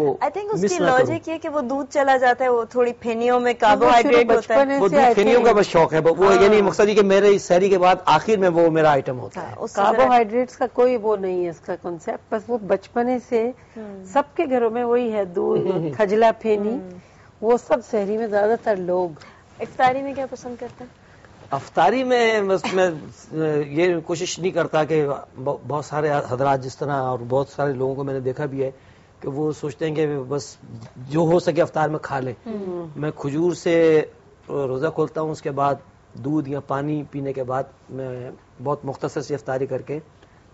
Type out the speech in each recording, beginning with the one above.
I think اس کی logic یہ کہ وہ دودھ چلا جاتا ہے، وہ تھوڑی پھینیوں میں کاربوہائیڈریٹ ہوتا ہے، وہ دودھ پھینیوں کا بس شوق ہے وہ، یعنی مقصد یہ کہ میرے سحری کے بعد آخر میں وہ میرا آئٹم ہوتا ہے. کاربوہائیڈریٹس کا کوئی وہ نہیں ہے اس کا کنسپٹ، بس وہ بچپنے سے سب کے گھروں میں وہی ہے، دودھ، کھجلا پھینی، وہ سب سحری میں زیادہ تر لوگ. افطاری میں کیا پسند کرتے ہیں؟ افطاری میں بس میں یہ کوشش نہیں کرتا کہ بہت سارے حضرات جس طرح، اور بہت سارے لوگوں کو میں نے دیکھا بھی ہے کہ وہ سوچتے ہیں کہ بس جو ہو سکے افطار میں کھا لیں. میں کھجور سے روزہ کھولتا ہوں، اس کے بعد دودھ یا پانی پینے کے بعد میں بہت مختصر سی افطاری کر کے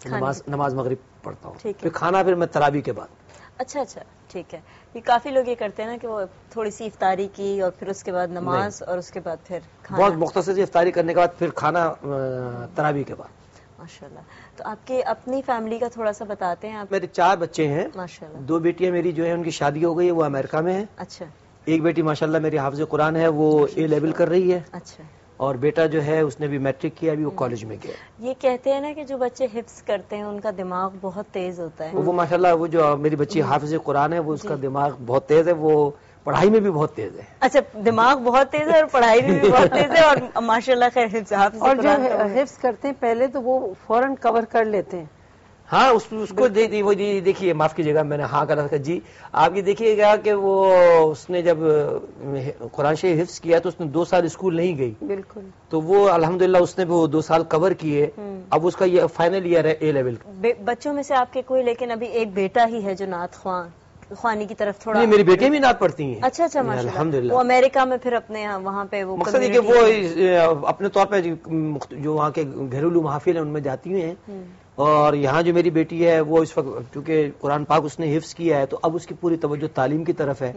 نماز مغرب پڑھتا ہوں، پھر کھانا پھر میں تراویح کے بعد. اچھا ٹھیک ہے. یہ کافی لوگ یہ کرتے ہیں نا کہ وہ تھوڑی سی افطاری کی اور پھر اس کے بعد نماز اور اس کے بعد پھر کھانا. بہت مختصر سی افطاری کرنے کے بعد پھر کھانا تراویح کے بعد. ماشاءاللہ. تو آپ کے اپنی فیملی کا تھوڑا سا بتاتے ہیں آپ. میرے 4 بچے ہیں ماشاءاللہ. 2 بیٹیاں میری جو ہے ان کی شادی ہو گئی ہے، وہ امریکہ میں ہے. اچھا. ایک بیٹی ماشاءاللہ میری حافظ قرآن ہے، وہ اے لیول کر رہی ہے. اچھا. اور بیٹا جو ہے اس نے بھی میٹرک کیا، ابھی وہ کالج میں گیا. یہ کہتے ہیں نا کہ جو بچے حفظ کرتے ہیں ان کا دماغ بہت تیز ہوتا ہے. وہ ماشاءاللہ وہ جو میری بچی حافظ قرآن ہے، وہ اس کا دماغ بہت تیز ہے، وہ پڑھائی میں بھی بہت تیز ہے. اچھا، دماغ بہت تیز ہے اور پڑھائی میں بھی بہت تیز ہے، اور ماشاءاللہ خیر حفظ اور جو حفظ کرتے ہیں پہلے تو وہ فوراً کور کر لیتے ہیں. ہاں اس کو وہ دیکھیے، معاف کیجیے گا میں نے ہاں کہا تھا جی. آپ یہ دیکھیے گا کہ وہ اس نے جب قرآن شریف حفظ کیا تو اس نے 2 سال اسکول نہیں گئی. بالکل. تو وہ الحمدللہ اس نے بھی وہ 2 سال کور کیے. اب اس کا یہ فائنل ایئر ہے اے لیول. بچوں میں سے آپ کے کوئی لیکن ابھی ایک بیٹا ہی ہے جو نعت خوانی کی طرف تھوڑا. میری بیٹیاں بھی نعت پڑھتی ہیں. اچھا ماشاءاللہ. الحمدللہ. وہ امریکہ میں پھر اپنے وہاں پہ وہ مقصد ہے کہ وہ اپنے طور پہ جو وہاں کے گھریلو محافل ہیں ان میں جاتی ہیں. اور یہاں جو میری بیٹی ہے وہ اس وقت چونکہ قرآن پاک اس نے حفظ کیا ہے تو اب اس کی پوری توجہ تعلیم کی طرف ہے.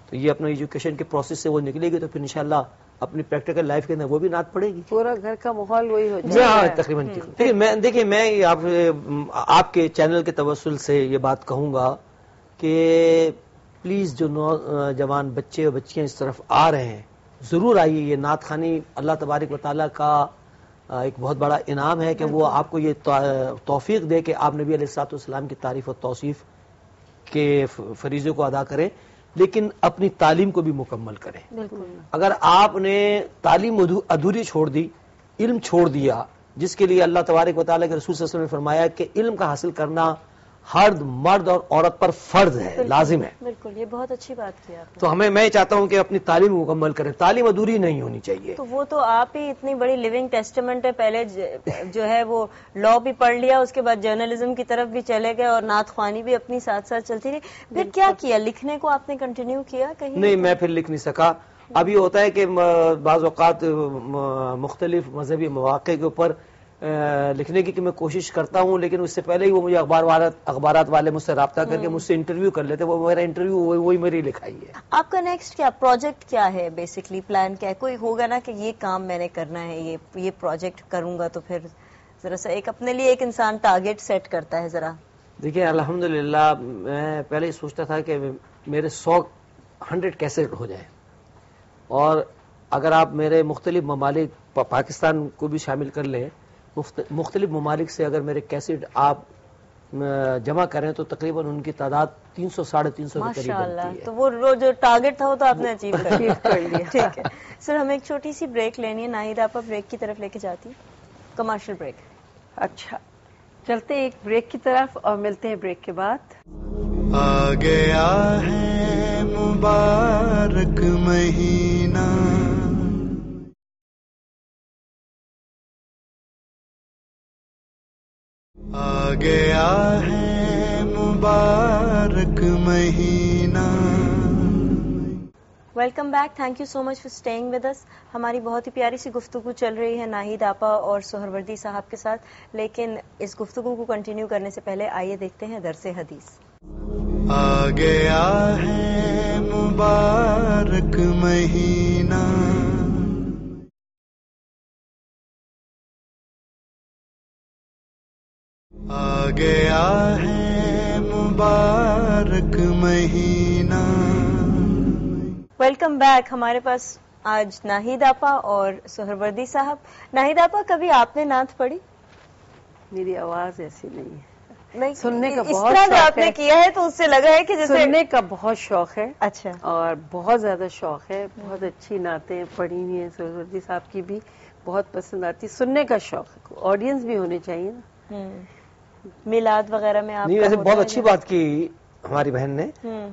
تو یہ اپنا ایجوکیشن کے پروسیس سے وہ نکلے گی تو پھر انشاءاللہ اپنی پریکٹیکل لائف کے اندر وہ بھی نعت پڑے گی. پورا گھر کا ماحول وہی ہو جائے گا. تقریباً. دیکھیے میں آپ کے چینل کے توسل سے یہ بات کہوں گا کہ پلیز جو نوجوان بچے اور بچیاں اس طرف آ رہے ہیں ضرور آئیے. یہ نعت خوانی اللہ تبارک و تعالیٰ کا ایک بہت بڑا انعام ہے کہ وہ آپ کو یہ توفیق دے کہ آپ نبی علیہ الصلوۃ والسلام کی تعریف و توصیف کے فریضے کو ادا کریں، لیکن اپنی تعلیم کو بھی مکمل کریں. اگر آپ نے تعلیم ادھوری چھوڑ دی، علم چھوڑ دیا، جس کے لیے اللہ تبارک و تعالیٰ کے رسول صلی اللہ علیہ وسلم نے فرمایا کہ علم کا حاصل کرنا ہر مرد اور عورت پر فرض ہے، لازم ہے. بالکل، یہ بہت اچھی بات کی آپ نے. تو میں چاہتا ہوں کہ اپنی تعلیم مکمل کریں، تعلیم ادھوری نہیں ہونی چاہیے. تو وہ تو آپ ہی اتنی بڑی لیونگ ٹیسٹمنٹ ہے. پہلے جو ہے وہ لا بھی پڑھ لیا، اس کے بعد جرنلزم کی طرف بھی چلے گئے اور نعت خوانی بھی اپنی ساتھ ساتھ چلتی رہی. پھر کیا کیا؟ لکھنے کو آپ نے کنٹینیو کیا کہیں؟ نہیں، میں پھر لکھ نہیں سکا. اب یہ ہوتا ہے کہ بعض اوقات مختلف مذہبی مواقع کے اوپر لکھنے کی میں کوشش کرتا ہوں، لیکن اس سے پہلے ہی وہ مجھے اخبارات والے مجھ سے رابطہ کر کے مجھ سے انٹرویو کر لیتے. وہ میرا انٹرویو وہی میری لکھائی ہے. آپ کا نیکسٹ کیا پروجیکٹ کیا ہے؟ بیسکلی پلان کیا ہے؟ کوئی ہوگا نا کہ یہ کام میں نے کرنا ہے، یہ پروجیکٹ کروں گا. تو پھر ذرا سا اپنے لیے ایک انسان ٹارگیٹ سیٹ کرتا ہے. ذرا دیکھیں الحمدللہ میں پہلے ہی سوچتا تھا کہ میرے 100 کیسٹ ہو جائیں، اور اگر آپ میرے مختلف ممالک پاکستان کو بھی شامل کر لیں، مختلف ممالک سے اگر میرے کیسٹ آپ جمع کریں تو تقریباً ان کی تعداد 300 350 کے قریب بنتی ہے. تو وہ جو ٹارگیٹ تھا وہ تو آپ نے اچیو کر لیا. ٹھیک ہے سر، ہمیں ایک چھوٹی سی بریک لینی ہے. ناہید آپ بریک کی طرف لے کے جاتی ہیں، کمرشل بریک. اچھا چلتے ایک بریک کی طرف اور ملتے ہیں بریک کے بعد. آ گیا ہے مبارک مہینہ، آ گیا ہے مبارک مہینہ. Welcome back. Thank you so much for staying with us. ہماری بہت ہی پیاری سی گفتگو چل رہی ہے ناہید آپا اور سہروردی صاحب کے ساتھ، لیکن اس گفتگو کو کنٹینیو کرنے سے پہلے آئیے دیکھتے ہیں درس حدیث. آ گیا ہے مبارک مہینہ، آ گیا ہے مبارک مہینہ. Welcome back. ہمارے پاس آج ناہید آپا اور سہروردی صاحب. ناہید آپا، کبھی آپ نے نعت پڑھی؟ میری آواز ایسی نہیں ہے. سننے کا اس بہت طرح جو شوق آپ نے ہے. کیا ہے تو اس سے لگا ہے کہ جیسے سننے کا بہت شوق ہے اچھا اور بہت زیادہ شوق ہے. بہت اچھی نعتیں پڑھی ہوئی ہیں سہروردی صاحب کی بھی بہت پسند آتی. سننے کا شوق ہے, آڈینس بھی ہونے چاہیے نا. میلاد وغیرہ میں آپ نہیں کا ویسے ہوتا بہت ہے اچھی جب؟ بات کی ہماری بہن نے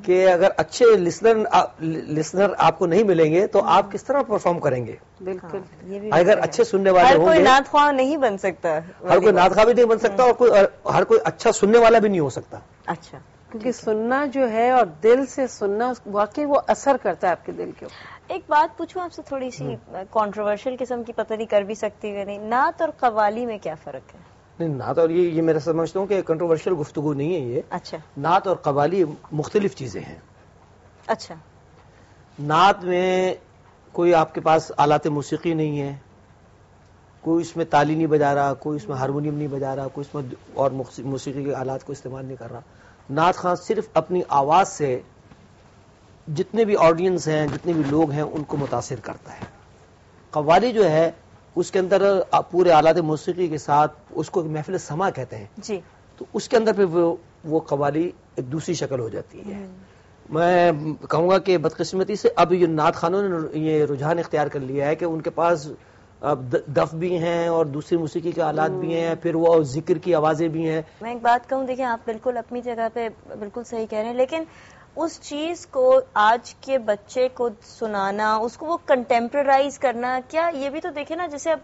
کہ اگر اچھے لسنر آپ کو نہیں ملیں گے تو آپ کس طرح پرفارم کریں گے. بالکل. یہ بھی اگر اچھے سننے والے ہر ہوں کوئی گے, نعت خواہ نہیں بن سکتا, ہر کوئی نعت خواہ بھی نہیں بن سکتا اور ہر کوئی اچھا سننے والا بھی نہیں ہو سکتا. اچھا کیونکہ سننا جو ہے اور دل سے سننا واقعی وہ اثر کرتا ہے آپ کے دل کے اوپر. ایک بات پوچھوں آپ سے تھوڑی سی کنٹروورشل قسم کی, پتہ نہیں کر بھی سکتی ہے نہیں, نعت اور قوالی میں کیا فرق ہے؟ نہیں نعت اور یہ میرا سمجھتا ہوں کہ کنٹروورشل گفتگو نہیں ہے یہ. اچھا نعت اور قوالی مختلف چیزیں ہیں. اچھا. نعت میں کوئی آپ کے پاس آلات موسیقی نہیں ہے, کوئی اس میں تالی نہیں بجا رہا, کوئی اس میں ہارمونیم نہیں بجا رہا, کوئی اس میں اور موسیقی کے آلات کو استعمال نہیں کر رہا. نعت خواں صرف اپنی آواز سے جتنے بھی آڈینس ہیں, جتنے بھی لوگ ہیں, ان کو متاثر کرتا ہے. قوالی جو ہے اس کے اندر پورے آلات موسیقی کے ساتھ, اس کو محفل سما کہتے ہیں جی, تو اس کے اندر پھر وہ قوالی ایک دوسری شکل ہو جاتی ہے. میں کہوں گا کہ بدقسمتی سے اب یہ نعت خوانوں نے یہ رجحان اختیار کر لیا ہے کہ ان کے پاس دف بھی ہیں اور دوسری موسیقی کے آلات بھی ہیں, پھر وہ ذکر کی آوازیں بھی ہیں. میں ایک بات کہوں, دیکھیں آپ بالکل اپنی جگہ پہ بالکل صحیح کہہ رہے ہیں, لیکن اس چیز کو آج کے بچے کو سنانا, اس کو وہ کنٹمپررائز کرنا, کیا یہ بھی تو دیکھیں نا, جیسے اب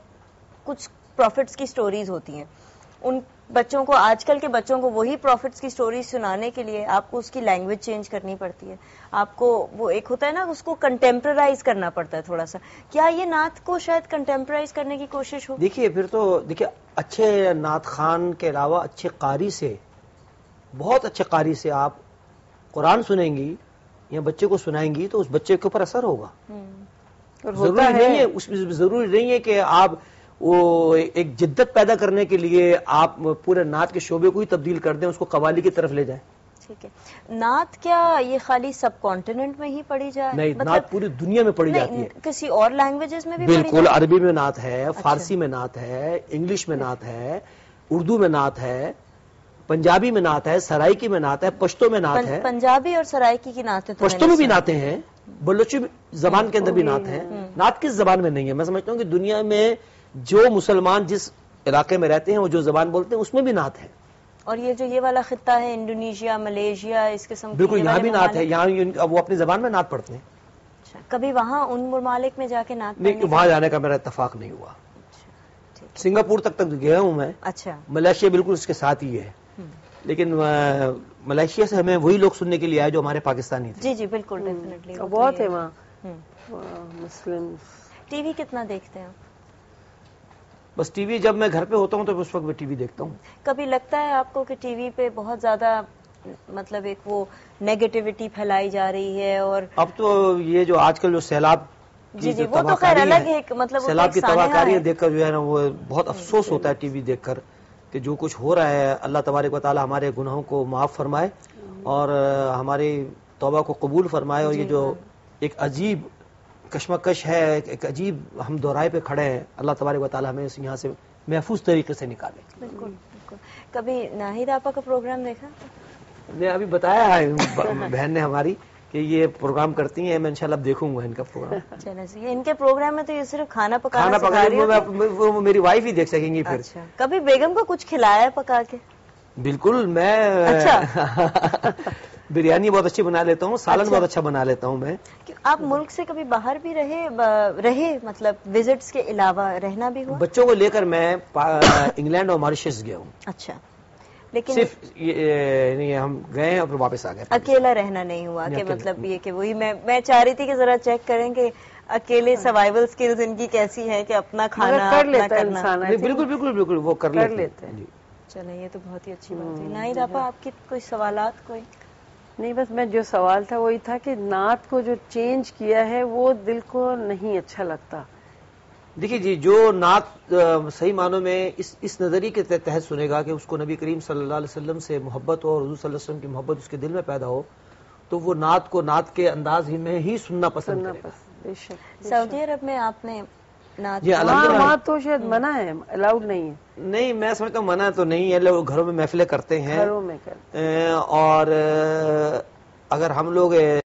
کچھ پروفٹس کی سٹوریز ہوتی ہیں, ان بچوں کو, آج کل کے بچوں کو وہی پروفٹس کی سٹوریز سنانے کے لیے آپ کو اس کی لینگویج چینج کرنی پڑتی ہے, آپ کو وہ ایک ہوتا ہے نا, اس کو کنٹمپررائز کرنا پڑتا ہے تھوڑا سا. کیا یہ نعت کو شاید کنٹمپررائز کرنے کی کوشش ہو؟ دیکھیے پھر تو دیکھیے اچھے نعت خان کے علاوہ اچھے قاری سے, بہت اچھے قاری سے آپ قرآن سنیں گی یا بچے کو سنائیں گی تو اس بچے کے اوپر اثر ہوگا. ضروری نہیں ہے, اس میں ضروری نہیں ہے کہ آپ وہ ایک جدت پیدا کرنے کے لیے آپ پورے نعت کے شعبے کو ہی تبدیل کر دیں, اس کو قوالی کی طرف لے جائیں. ٹھیک ہے. نعت کیا یہ خالی سب کانٹیننٹ میں ہی پڑھی جائے؟ نہیں, نعت پوری دنیا میں پڑھی جاتی ہے. کسی اور لینگویجز میں بھی بالکل, عربی میں نعت ہے, فارسی میں نعت ہے, انگلش میں نعت ہے, اردو میں نعت ہے, پنجابی میں نعت ہے, سرائکی میں نعت ہے, پشتو میں نعت ہے. پنجابی اور سرائکی کی نعتیں پشتو میں بھی نعتیں ہیں, بلوچی زبان کے اندر بھی نعت ہے. نعت کس زبان میں نہیں ہے؟ میں سمجھتا ہوں کہ دنیا میں جو مسلمان جس علاقے میں رہتے ہیں وہ جو زبان بولتے ہیں اس میں بھی نعت ہے. اور یہ جو یہ والا خطہ ہے انڈونیشیا, ملیشیا, اس قسم کی, بالکل یہاں بھی نعت ہے, یہاں وہ اپنی زبان میں نعت پڑھتے ہیں. اچھا, کبھی وہاں ان ممالک میں جا کے نعت نہیں, وہاں جانے کا میرا اتفاق نہیں ہوا. سنگاپور تک گیا ہوں میں. اچھا. ملیشیا بالکل اس کے ساتھ ہی ہے, لیکن ملیشیا سے ہمیں وہی لوگ سننے کے لیے آئے جو ہمارے پاکستانی تھے. جی جی بالکل, ڈیفینیٹلی بہت ہے وہاں مسلم. ٹی وی کتنا دیکھتے ہیں؟ بس ٹی وی جب میں گھر پہ ہوتا ہوں تو اس وقت میں ٹی وی دیکھتا ہوں. کبھی لگتا ہے آپ کو کہ ٹی وی پہ بہت زیادہ مطلب ایک وہ نیگیٹیوٹی پھیلائی جا رہی ہے؟ اور اب تو یہ جو آج کل جو سیلاب جی جی وہ تو خیر الگ ہے, مطلب سیلاب کی تباہ کاری دیکھ کر جو ہے نا وہ بہت افسوس ہوتا ہے ٹی وی دیکھ کر کہ جو کچھ ہو رہا ہے. اللہ تبارک و تعالی ہمارے گناہوں کو معاف فرمائے اور ہماری توبہ کو قبول فرمائے. اور یہ جو ایک عجیب کشمکش ہے, ایک عجیب ہم دورائے پہ کھڑے ہیں, اللہ تبارک و تعالی ہمیں یہاں سے محفوظ طریقے سے نکالے. بالکل بالکل. کبھی ناہید آپا کا پروگرام دیکھا؟ نے ابھی بتایا ہے بہن نے ہماری کہ یہ پروگرام کرتی ہیں, میں انشاءاللہ اب دیکھوں گا ان کا پروگرام. چلے, ان کے پروگرام میں تو یہ صرف کھانا پکانا وہ میری وائف ہی دیکھ سکیں گی پھر. کبھی بیگم کو کچھ کھلایا ہے پکا کے؟ بالکل, میں بریانی بہت اچھی بنا لیتا ہوں, سالن بہت اچھا بنا لیتا ہوں میں. آپ ملک سے کبھی باہر بھی رہے مطلب وزٹس کے علاوہ رہنا بھی ہوا؟ بچوں کو لے کر میں انگلینڈ اور ماریشس گیا ہوں. اچھا, لیکن صرف ہم گئے اور پھر واپس آ گئے. اکیلا رہنا نہیں ہوا کہ مطلب یہ کہ وہی میں چاہ رہی تھی کہ ذرا چیک کریں کہ اکیلے سروائیول سکلز ان کی کیسی ہیں کہ اپنا کھانا کر لیتا ہے. بالکل بالکل بالکل وہ کر لیتے ہیں. چلیں یہ تو بہت ہی اچھی بات ہے. ناہید آپا آپ کی کوئی سوالات؟ کوئی نہیں, بس میں جو سوال تھا وہی تھا کہ نعت کو جو چینج کیا ہے وہ دل کو نہیں اچھا لگتا. دیکھیے جی, جو نعت صحیح معنوں میں اس نظریے کے تحت سنے گا کہ اس کو نبی کریم صلی اللہ علیہ وسلم سے محبت ہو اور حضور صلی اللہ علیہ وسلم کی محبت اس کے دل میں پیدا ہو تو وہ نعت کو نعت کے انداز ہی میں ہی سننا پسند کرے گا. سعودی عرب میں آپ نے جی الحمدللہ وہاں تو شاید منع ہے، الاؤڈ نہیں ہے. نہیں میں سمجھتا ہوں منع تو نہیں ہے، لوگ گھروں میں محفلیں کرتے ہیں گھروں میں کرتے اور اگر ہم لوگ